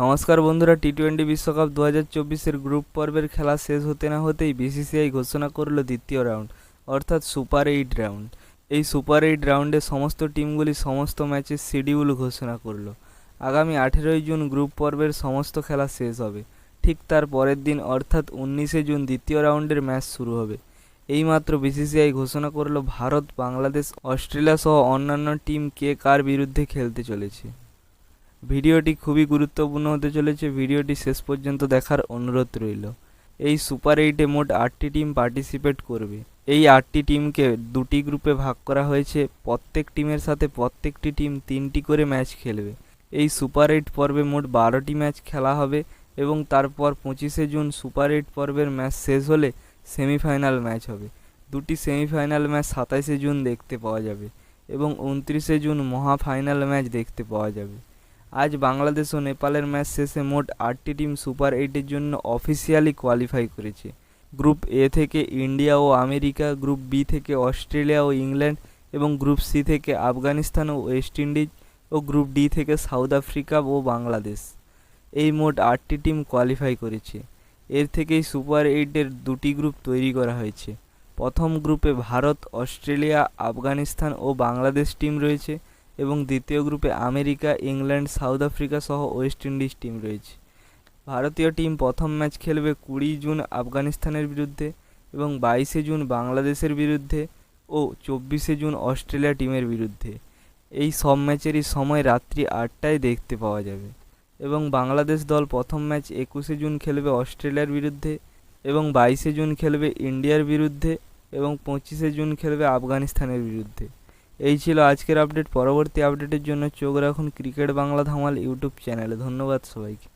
নমস্কার বন্ধুরা, টি-20 বিশ্বকাপ 2024-এর গ্রুপ পর্বের খেলা শেষ হতে না হতেই বিসিসিআই ঘোষণা করলো দ্বিতীয় রাউন্ড অর্থাৎ সুপার 8 রাউন্ড। এই সুপার 8 রাউন্ডে সমস্ত টিমগুলি সমস্ত ম্যাচের শিডিউল ঘোষণা করলো। আগামী 18 জুন গ্রুপ পর্বের সমস্ত খেলা শেষ হবে। ঠিক তার পরের দিন অর্থাৎ 19 জুন দ্বিতীয় রাউন্ডের ম্যাচ শুরু হবে। এইমাত্র বিসিসিআই ঘোষণা করলো ভারত, বাংলাদেশ, অস্ট্রেলিয়া সহ অন্যান্য টিম কে কার বিরুদ্ধে খেলতে চলেছে। ভিডিওটি খুবই গুরুত্বপূর্ণ হতে চলেছে, ভিডিওটি শেষ পর্যন্ত দেখার অনুরোধ রইল। এই সুপার 8-এ মোট 8টি টিম পার্টিসিপেট করবে। এই 8টি টিমকে দুটি গ্রুপে ভাগ করা হয়েছে। প্রত্যেক টিমের সাথে প্রত্যেকটি টিম 3টি করে ম্যাচ খেলবে। এই সুপার 8 পর্বে মোট 12টি ম্যাচ খেলা হবে এবং তারপর 25 জুন সুপার 8 পর্বের ম্যাচ শেষ হলে সেমিফাইনাল ম্যাচ হবে। দুটি সেমিফাইনাল ম্যাচ 27 জুন দেখতে পাওয়া যাবে এবং 29 জুন মহাফাইনাল ম্যাচ দেখতে পাওয়া যাবে। আজ বাংলাদেশ ও নেপালের ম্যাচ শেষে মোট 8টি টিম সুপার 8-এর জন্য অফিসিয়ালি কোয়ালিফাই করেছে। গ্রুপ এ থেকে ইন্ডিয়া ও আমেরিকা, গ্রুপ বি থেকে অস্ট্রেলিয়া ও ইংল্যান্ড এবং গ্রুপ সি থেকে আফগানিস্তান ও ওয়েস্ট ইন্ডিজ ও গ্রুপ ডি থেকে সাউথ আফ্রিকা ও বাংলাদেশ। এই মোট 8টি টিম কোয়ালিফাই করেছে। এর থেকেই সুপার 8-এর দুটি গ্রুপ তৈরি করা হয়েছে। প্রথম গ্রুপে ভারত, অস্ট্রেলিয়া, আফগানিস্তান ও বাংলাদেশ টিম রয়েছে এবং দ্বিতীয় গ্রুপে আমেরিকা, ইংল্যান্ড, সাউথ আফ্রিকা সহ ওয়েস্ট ইন্ডিজ টিম রয়েছে। ভারতীয় টিম প্রথম ম্যাচ খেলবে 20 জুন আফগানিস্তানের বিরুদ্ধে এবং 22 জুন বাংলাদেশের বিরুদ্ধে ও 24 জুন অস্ট্রেলিয়া টিমের বিরুদ্ধে। এই সব ম্যাচেরই সময় রাত্রি 8টায় দেখতে পাওয়া যাবে এবং বাংলাদেশ দল প্রথম ম্যাচ 21 জুন খেলবে অস্ট্রেলিয়ার বিরুদ্ধে এবং 22 জুন খেলবে ইন্ডিয়ার বিরুদ্ধে এবং 25 জুন খেলবে আফগানিস্তানের বিরুদ্ধে। এই ছিল আজকের আপডেট। পরবর্তী আপডেটের জন্য চোখ রাখুন ক্রিকেট বাংলা ধামাল ইউটিউব চ্যানেলে। ধন্যবাদ সবাইকে।